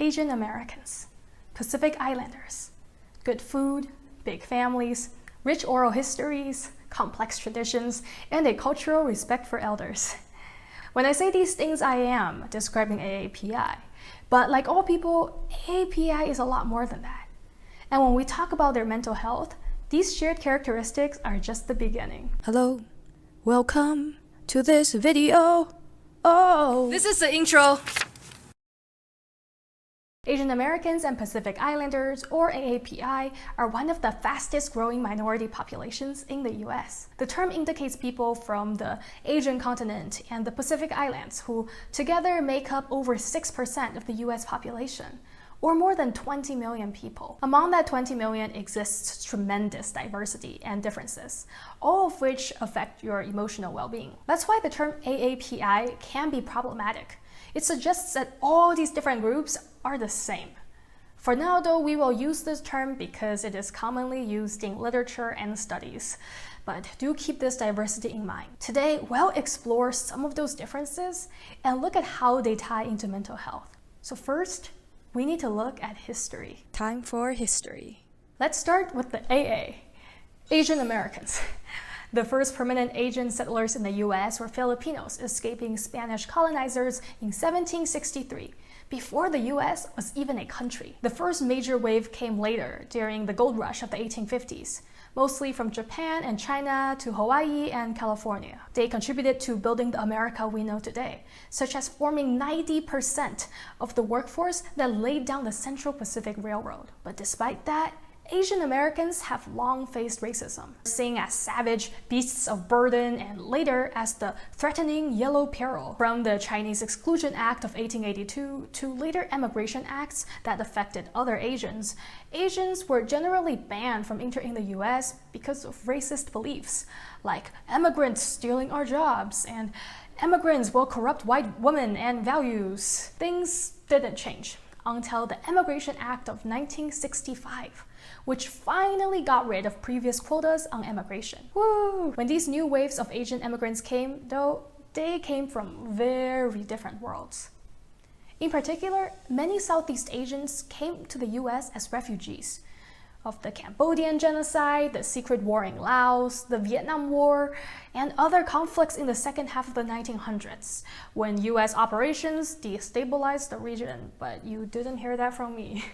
Asian Americans, Pacific Islanders, good food, big families, rich oral histories, complex traditions, and a cultural respect for elders. When I say these things, I am describing AAPI. But like all people, AAPI is a lot more than that. And when we talk about their mental health, these shared characteristics are just the beginning. Hello, welcome to this video. Oh, This is the intro. Asian Americans and Pacific Islanders, or AAPI, are one of the fastest growing minority populations in the US. The term indicates people from the Asian continent and the Pacific Islands who together make up over 6% of the US population, or more than 20 million people. Among that 20 million exists tremendous diversity and differences, all of which affect your emotional well-being. That's why the term AAPI can be problematic. It suggests that all these different groups are the same. For now, though, we will use this term because it is commonly used in literature and studies. But do keep this diversity in mind. Today, we'll explore some of those differences and look at how they tie into mental health. So first, we need to look at history. Time for history. Let's start with the AA, Asian Americans. The first permanent Asian settlers in the US were Filipinos escaping Spanish colonizers in 1763, before the US was even a country. The first major wave came later, during the gold rush of the 1850s, mostly from Japan and China to Hawaii and California. They contributed to building the America we know today, such as forming 90% of the workforce that laid down the Central Pacific Railroad. But despite that, Asian Americans have long faced racism, seen as savage beasts of burden and later as the threatening yellow peril. From the Chinese Exclusion Act of 1882 to later immigration acts that affected other Asians, Asians were generally banned from entering the US because of racist beliefs, like immigrants stealing our jobs and immigrants will corrupt white women and values. Things didn't change until the Immigration Act of 1965, which finally got rid of previous quotas on immigration. Woo! When these new waves of Asian immigrants came, though, they came from very different worlds. In particular, many Southeast Asians came to the US as refugees of the Cambodian genocide, the secret war in Laos, the Vietnam War, and other conflicts in the second half of the 1900s, when US operations destabilized the region, but you didn't hear that from me.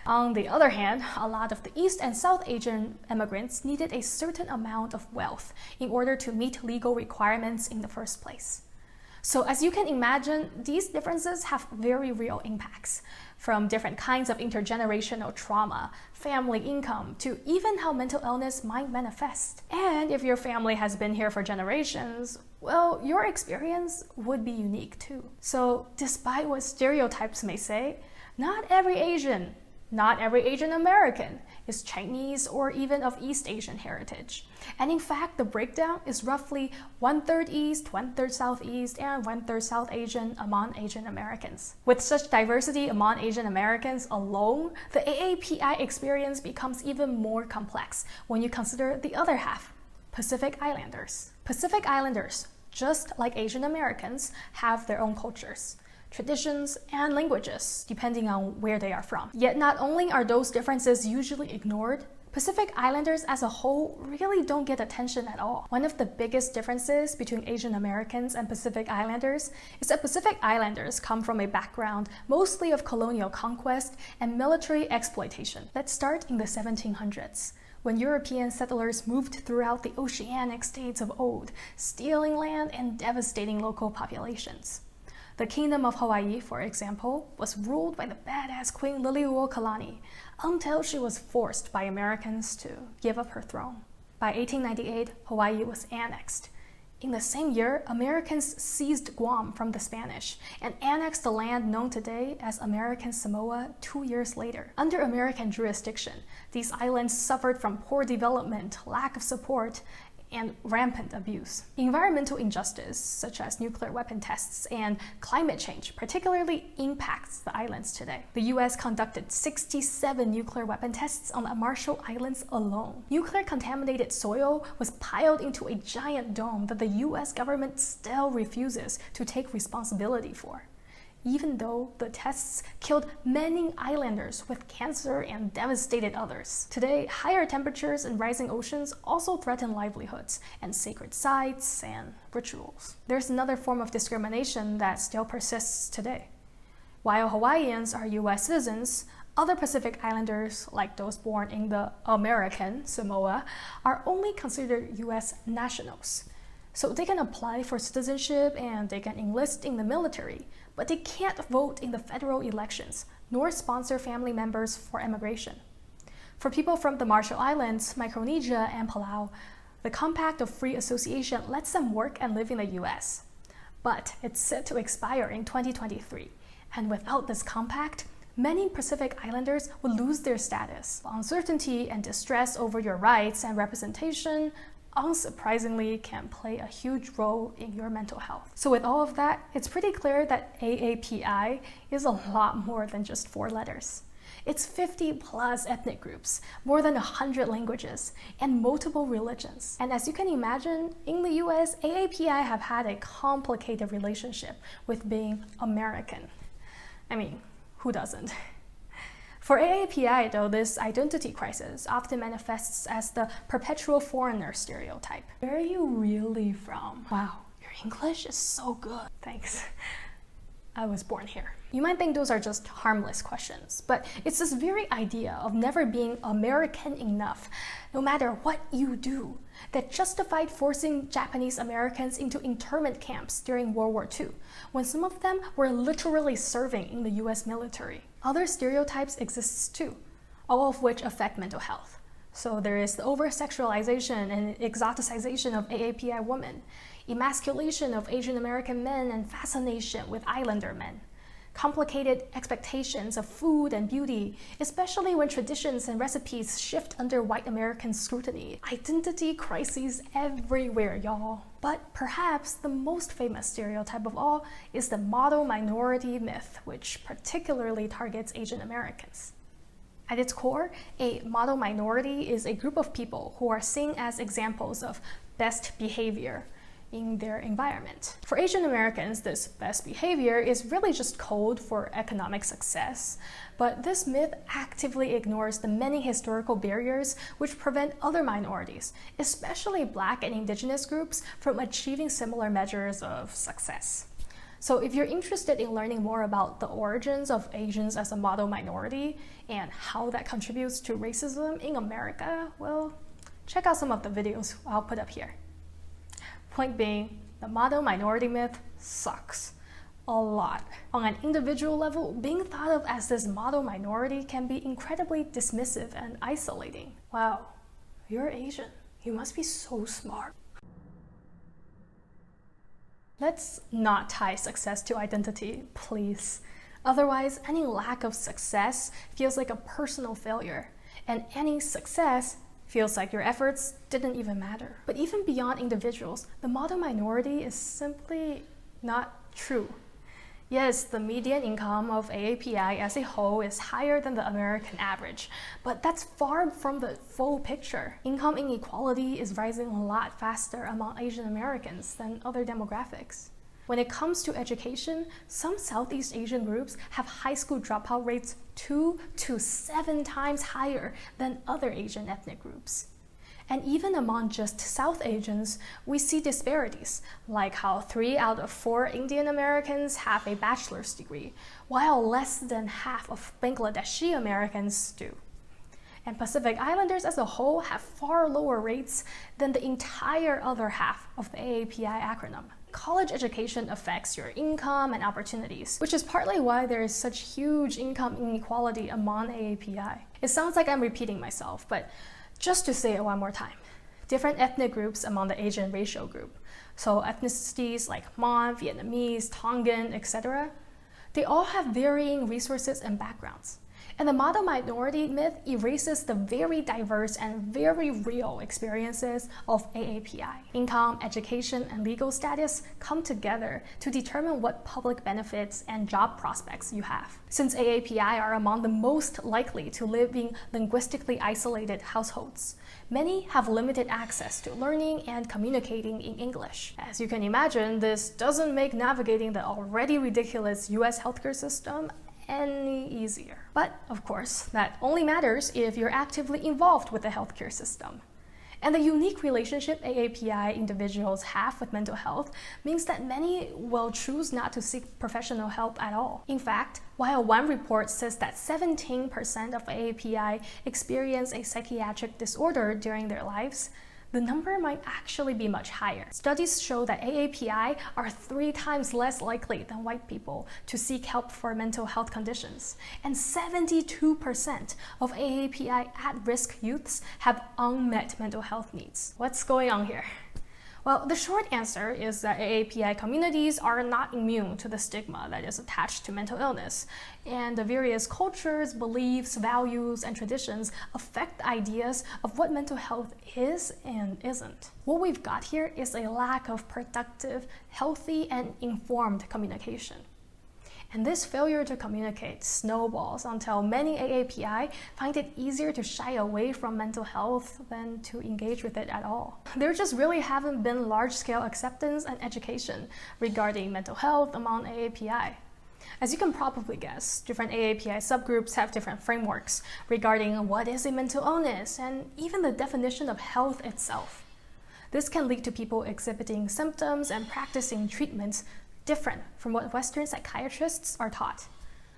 On the other hand, a lot of the East and South Asian immigrants needed a certain amount of wealth in order to meet legal requirements in the first place. So as you can imagine, these differences have very real impacts, from different kinds of intergenerational trauma, family income, to even how mental illness might manifest. And if your family has been here for generations, well, your experience would be unique too. So despite what stereotypes may say, not every Asian American is Chinese or even of East Asian heritage. And in fact, the breakdown is roughly 1/3 East, 1/3 Southeast, and 1/3 South Asian among Asian Americans. With such diversity among Asian Americans alone, the AAPI experience becomes even more complex when you consider the other half, Pacific Islanders. Pacific Islanders, just like Asian Americans, have their own cultures, traditions, and languages, depending on where they are from. Yet not only are those differences usually ignored, Pacific Islanders as a whole really don't get attention at all. One of the biggest differences between Asian Americans and Pacific Islanders is that Pacific Islanders come from a background mostly of colonial conquest and military exploitation. Let's start in the 1700s. When European settlers moved throughout the oceanic states of old, stealing land and devastating local populations. The Kingdom of Hawaii, for example, was ruled by the badass Queen Liliuokalani until she was forced by Americans to give up her throne. By 1898, Hawaii was annexed. In the same year, Americans seized Guam from the Spanish and annexed the land known today as American Samoa 2 years later. Under American jurisdiction, these islands suffered from poor development, lack of support, and rampant abuse. Environmental injustice, such as nuclear weapon tests and climate change, particularly impacts the islands today. The US conducted 67 nuclear weapon tests on the Marshall Islands alone. Nuclear contaminated soil was piled into a giant dome that the US government still refuses to take responsibility for. even though the tests killed many islanders with cancer and devastated others. Today, higher temperatures and rising oceans also threaten livelihoods and sacred sites and rituals. There's another form of discrimination that still persists today. While Hawaiians are US citizens, other Pacific Islanders, like those born in the American Samoa, are only considered US nationals. So they can apply for citizenship and they can enlist in the military, but they can't vote in the federal elections, nor sponsor family members for immigration. For people from the Marshall Islands, Micronesia, and Palau, the Compact of Free Association lets them work and live in the US. But it's set to expire in 2023, and without this compact, many Pacific Islanders would lose their status. Uncertainty and distress over your rights and representation unsurprisingly can play a huge role in your mental health. So with all of that, it's pretty clear that AAPI is a lot more than just 4 letters. It's 50 plus ethnic groups, more than 100 languages, and multiple religions. And as you can imagine, in the US, AAPI have had a complicated relationship with being American. I mean, who doesn't? For AAPI, though, this identity crisis often manifests as the perpetual foreigner stereotype. Where are you really from? Wow, your English is so good. Thanks. I was born here. You might think those are just harmless questions, but it's this very idea of never being American enough, no matter what you do, that justified forcing Japanese Americans into internment camps during World War II, when some of them were literally serving in the US military. Other stereotypes exist too, all of which affect mental health. So there is the over-sexualization and exoticization of AAPI women, emasculation of Asian American men and fascination with Islander men, complicated expectations of food and beauty, especially when traditions and recipes shift under white American scrutiny. Identity crises everywhere, y'all. But perhaps the most famous stereotype of all is the model minority myth, which particularly targets Asian Americans. At its core, a model minority is a group of people who are seen as examples of best behavior in their environment. For Asian Americans, this best behavior is really just code for economic success, but this myth actively ignores the many historical barriers which prevent other minorities, especially Black and Indigenous groups, from achieving similar measures of success. So if you're interested in learning more about the origins of Asians as a model minority and how that contributes to racism in America, well, check out some of the videos I'll put up here. Point being, the model minority myth sucks. A lot. On an individual level, being thought of as this model minority can be incredibly dismissive and isolating. Wow, you're Asian. You must be so smart. Let's not tie success to identity, please. Otherwise, any lack of success feels like a personal failure, and any success feels like your efforts didn't even matter. But even beyond individuals, the model minority is simply not true. Yes, the median income of AAPI as a whole is higher than the American average, but that's far from the full picture. Income inequality is rising a lot faster among Asian Americans than other demographics. When it comes to education, some Southeast Asian groups have high school dropout rates 2 to 7 times higher than other Asian ethnic groups. And even among just South Asians, we see disparities, like how 3 out of 4 Indian Americans have a bachelor's degree, while less than half of Bangladeshi Americans do. And Pacific Islanders as a whole have far lower rates than the entire other half of the AAPI acronym. College education affects your income and opportunities, which is partly why there is such huge income inequality among AAPI. It sounds like I'm repeating myself, but just to say it one more time. Different ethnic groups among the Asian racial group, so ethnicities like Hmong, Vietnamese, Tongan, etc., they all have varying resources and backgrounds. And the model minority myth erases the very diverse and very real experiences of AAPI. Income, education, and legal status come together to determine what public benefits and job prospects you have. Since AAPI are among the most likely to live in linguistically isolated households, many have limited access to learning and communicating in English. As you can imagine, this doesn't make navigating the already ridiculous US healthcare system any easier. But of course, that only matters if you're actively involved with the healthcare system. And the unique relationship AAPI individuals have with mental health means that many will choose not to seek professional help at all. In fact, while one report says that 17% of AAPI experience a psychiatric disorder during their lives, the number might actually be much higher. Studies show that AAPI are 3 times less likely than white people to seek help for mental health conditions, and 72% of AAPI at-risk youths have unmet mental health needs. What's going on here? Well, the short answer is that AAPI communities are not immune to the stigma that is attached to mental illness, and the various cultures, beliefs, values, and traditions affect ideas of what mental health is and isn't. What we've got here is a lack of productive, healthy, and informed communication. And this failure to communicate snowballs until many AAPI find it easier to shy away from mental health than to engage with it at all. There just really haven't been large-scale acceptance and education regarding mental health among AAPI. As you can probably guess, different AAPI subgroups have different frameworks regarding what is a mental illness and even the definition of health itself. This can lead to people exhibiting symptoms and practicing treatments different from what Western psychiatrists are taught.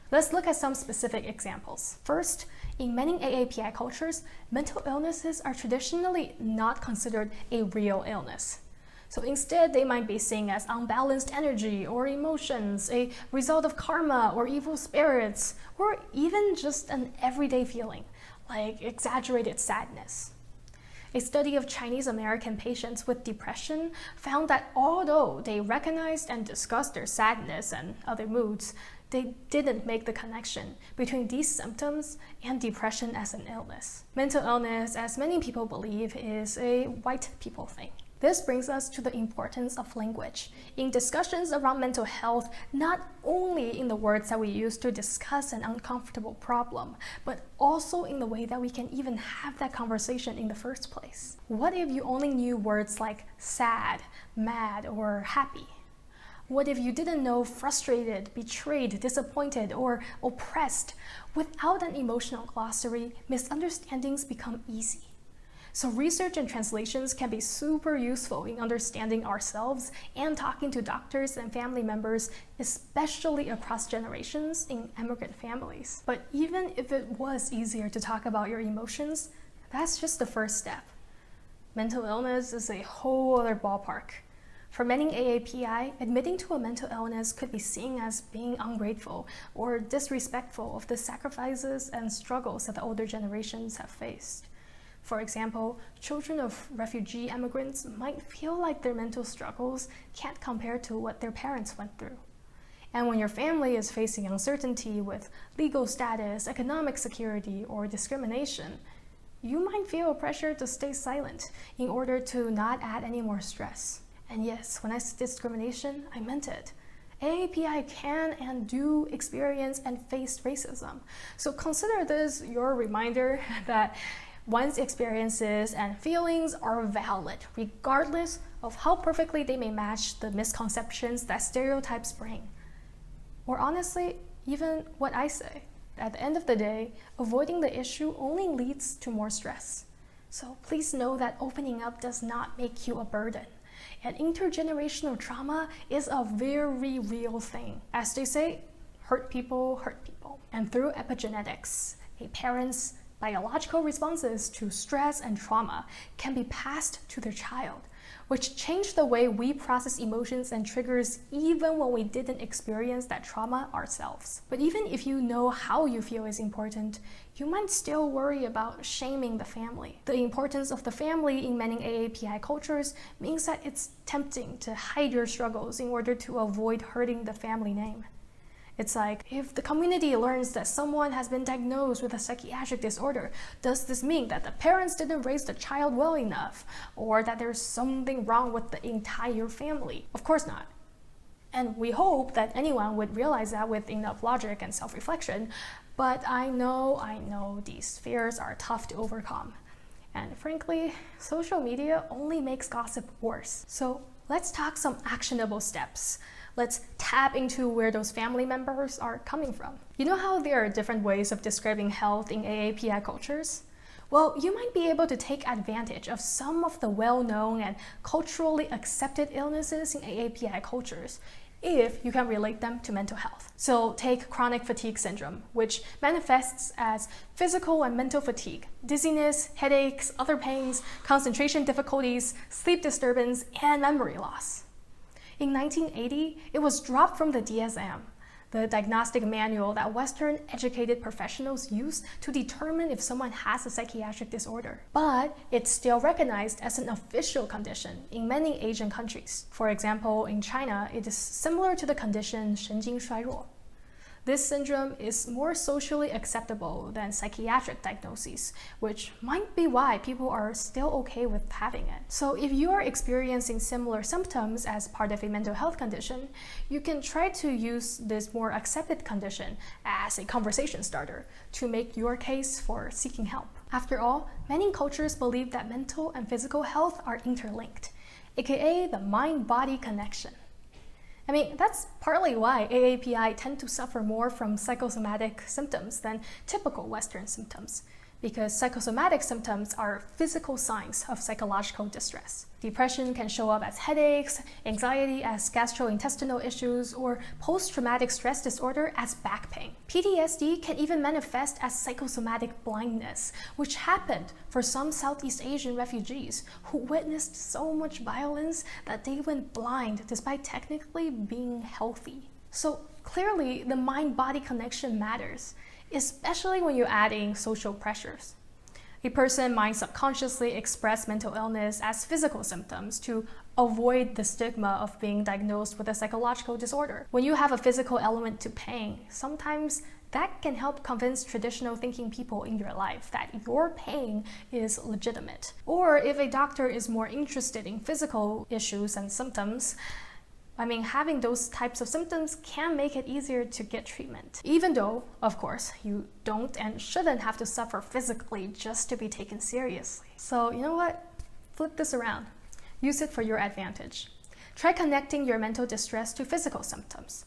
Let's look at some specific examples. First, in many AAPI cultures, mental illnesses are traditionally not considered a real illness. So instead, they might be seen as unbalanced energy or emotions, a result of karma or evil spirits, or even just an everyday feeling, like exaggerated sadness. A study of Chinese American patients with depression found that although they recognized and discussed their sadness and other moods, they didn't make the connection between these symptoms and depression as an illness. Mental illness, as many people believe, is a white people thing. This brings us to the importance of language in discussions around mental health, not only in the words that we use to discuss an uncomfortable problem, but also in the way that we can even have that conversation in the first place. What if you only knew words like sad, mad, or happy? What if you didn't know frustrated, betrayed, disappointed, or oppressed? Without an emotional glossary, misunderstandings become easy. So research and translations can be super useful in understanding ourselves and talking to doctors and family members, especially across generations in immigrant families. But even if it was easier to talk about your emotions, that's just the first step. Mental illness is a whole other ballpark. For many AAPI, admitting to a mental illness could be seen as being ungrateful or disrespectful of the sacrifices and struggles that the older generations have faced. For example, children of refugee immigrants might feel like their mental struggles can't compare to what their parents went through. And when your family is facing uncertainty with legal status, economic security, or discrimination, you might feel a pressure to stay silent in order to not add any more stress. And yes, when I said discrimination, I meant it. AAPI can and do experience and face racism. So consider this your reminder that one's experiences and feelings are valid, regardless of how perfectly they may match the misconceptions that stereotypes bring. Or honestly, even what I say. At the end of the day, avoiding the issue only leads to more stress. So please know that opening up does not make you a burden. And intergenerational trauma is a very real thing. As they say, hurt people hurt people. And through epigenetics, a parent's biological responses to stress and trauma can be passed to their child, which change the way we process emotions and triggers even when we didn't experience that trauma ourselves. But even if you know how you feel is important, you might still worry about shaming the family. The importance of the family in many AAPI cultures means that it's tempting to hide your struggles in order to avoid hurting the family name. It's like, if the community learns that someone has been diagnosed with a psychiatric disorder, does this mean that the parents didn't raise the child well enough? Or that there's something wrong with the entire family? Of course not. And we hope that anyone would realize that with enough logic and self-reflection. But I know these fears are tough to overcome. And frankly, social media only makes gossip worse. So let's talk some actionable steps. Let's tap into where those family members are coming from. You know how there are different ways of describing health in AAPI cultures? Well, you might be able to take advantage of some of the well-known and culturally accepted illnesses in AAPI cultures if you can relate them to mental health. So take chronic fatigue syndrome, which manifests as physical and mental fatigue, dizziness, headaches, other pains, concentration difficulties, sleep disturbance, and memory loss. In 1980, it was dropped from the DSM, the diagnostic manual that Western educated professionals use to determine if someone has a psychiatric disorder. But it's still recognized as an official condition in many Asian countries. For example, in China, it is similar to the condition 神经衰弱. This syndrome is more socially acceptable than psychiatric diagnoses, which might be why people are still okay with having it. So if you are experiencing similar symptoms as part of a mental health condition, you can try to use this more accepted condition as a conversation starter to make your case for seeking help. After all, many cultures believe that mental and physical health are interlinked, aka the mind-body connection. I mean, that's partly why AAPI tend to suffer more from psychosomatic symptoms than typical Western symptoms, because psychosomatic symptoms are physical signs of psychological distress. Depression can show up as headaches, anxiety as gastrointestinal issues, or post-traumatic stress disorder as back pain. PTSD can even manifest as psychosomatic blindness, which happened for some Southeast Asian refugees who witnessed so much violence that they went blind despite technically being healthy. So clearly, the mind-body connection matters, especially when you're adding social pressures. A person might subconsciously express mental illness as physical symptoms to avoid the stigma of being diagnosed with a psychological disorder. When you have a physical element to pain, sometimes that can help convince traditional thinking people in your life that your pain is legitimate. Or if a doctor is more interested in physical issues and symptoms, having those types of symptoms can make it easier to get treatment. Even though, of course, you don't and shouldn't have to suffer physically just to be taken seriously. So, you know what? Flip this around. Use it for your advantage. Try connecting your mental distress to physical symptoms.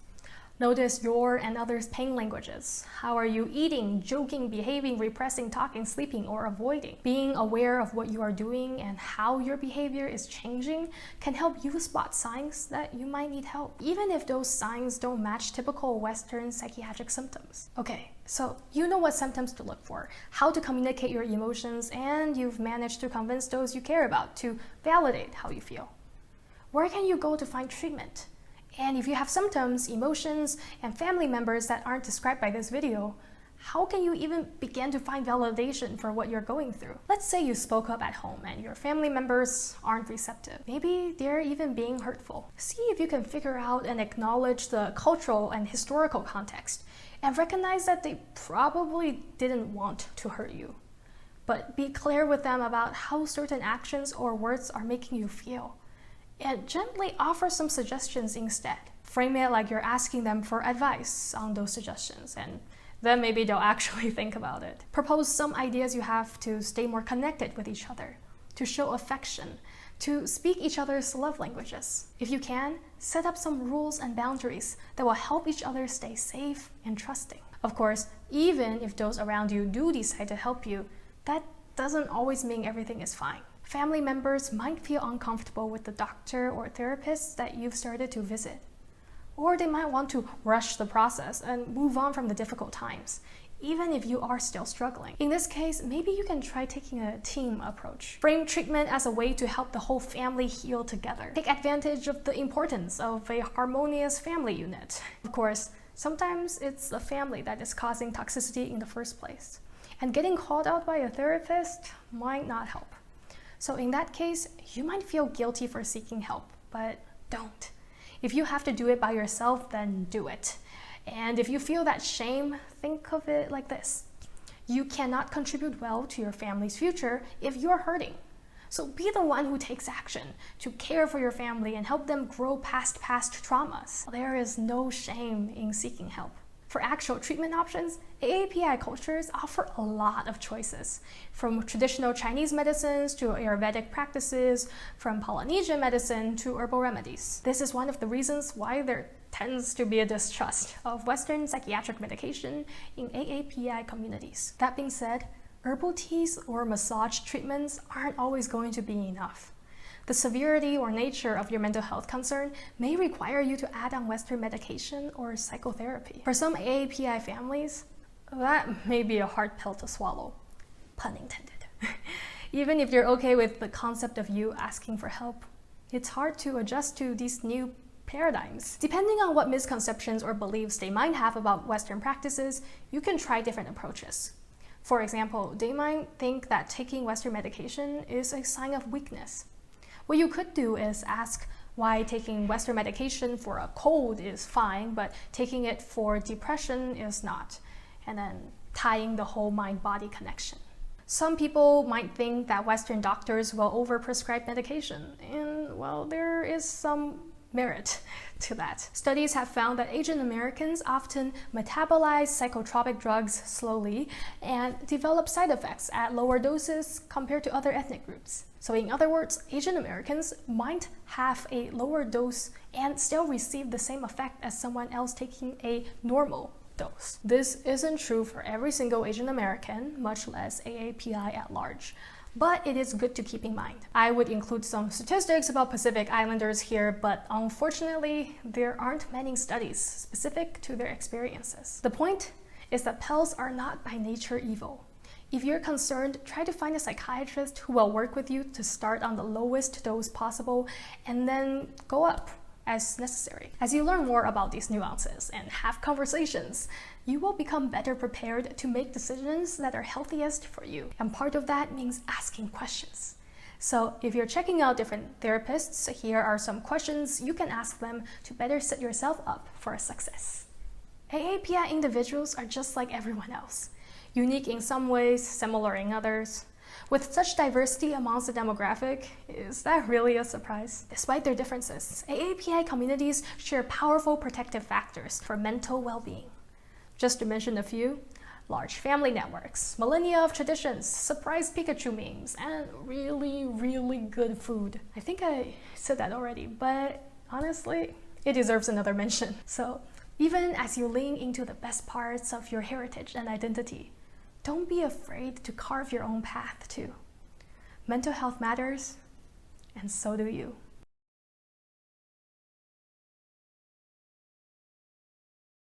Notice your and others' pain languages. How are you eating, joking, behaving, repressing, talking, sleeping, or avoiding? Being aware of what you are doing and how your behavior is changing can help you spot signs that you might need help, even if those signs don't match typical Western psychiatric symptoms. Okay, so you know what symptoms to look for, how to communicate your emotions, and you've managed to convince those you care about to validate how you feel. Where can you go to find treatment? And if you have symptoms, emotions, and family members that aren't described by this video, how can you even begin to find validation for what you're going through? Let's say you spoke up at home and your family members aren't receptive. Maybe they're even being hurtful. See if you can figure out and acknowledge the cultural and historical context and recognize that they probably didn't want to hurt you. But be clear with them about how certain actions or words are making you feel, and gently offer some suggestions instead. Frame it like you're asking them for advice on those suggestions, and then maybe they'll actually think about it. Propose some ideas you have to stay more connected with each other, to show affection, to speak each other's love languages. If you can, set up some rules and boundaries that will help each other stay safe and trusting. Of course, even if those around you do decide to help you, that doesn't always mean everything is fine. Family members might feel uncomfortable with the doctor or therapist that you've started to visit. Or they might want to rush the process and move on from the difficult times, even if you are still struggling. In this case, maybe you can try taking a team approach. Frame treatment as a way to help the whole family heal together. Take advantage of the importance of a harmonious family unit. Of course, sometimes it's the family that is causing toxicity in the first place, and getting called out by a therapist might not help. So in that case, you might feel guilty for seeking help, but don't. If you have to do it by yourself, then do it. And if you feel that shame, think of it like this. You cannot contribute well to your family's future if you're hurting. So be the one who takes action to care for your family and help them grow past traumas. There is no shame in seeking help. For actual treatment options, AAPI cultures offer a lot of choices, from traditional Chinese medicines to Ayurvedic practices, from Polynesian medicine to herbal remedies. This is one of the reasons why there tends to be a distrust of Western psychiatric medication in AAPI communities. That being said, herbal teas or massage treatments aren't always going to be enough. The severity or nature of your mental health concern may require you to add on Western medication or psychotherapy. For some AAPI families, that may be a hard pill to swallow, pun intended. Even if you're okay with the concept of you asking for help, it's hard to adjust to these new paradigms. Depending on what misconceptions or beliefs they might have about Western practices, you can try different approaches. For example, they might think that taking Western medication is a sign of weakness. What you could do is ask why taking Western medication for a cold is fine, but taking it for depression is not, and then tying the whole mind-body connection. Some people might think that Western doctors will overprescribe medication, and well, there is some merit to that. Studies have found that Asian Americans often metabolize psychotropic drugs slowly and develop side effects at lower doses compared to other ethnic groups. So in other words, Asian Americans might have a lower dose and still receive the same effect as someone else taking a normal dose. This isn't true for every single Asian American, much less AAPI at large. But it is good to keep in mind. I would include some statistics about Pacific Islanders here, but unfortunately, there aren't many studies specific to their experiences. The point is that pills are not by nature evil. If you're concerned, try to find a psychiatrist who will work with you to start on the lowest dose possible and then go up as necessary. As you learn more about these nuances and have conversations, you will become better prepared to make decisions that are healthiest for you. And part of that means asking questions. So if you're checking out different therapists, here are some questions you can ask them to better set yourself up for success. AAPI individuals are just like everyone else, unique in some ways, similar in others. With such diversity amongst the demographic, is that really a surprise? Despite their differences, AAPI communities share powerful protective factors for mental well-being. Just to mention a few, large family networks, millennia of traditions, surprise Pikachu memes, and really, really good food. I think I said that already, but honestly, it deserves another mention. So even as you lean into the best parts of your heritage and identity, don't be afraid to carve your own path too. Mental health matters, and so do you.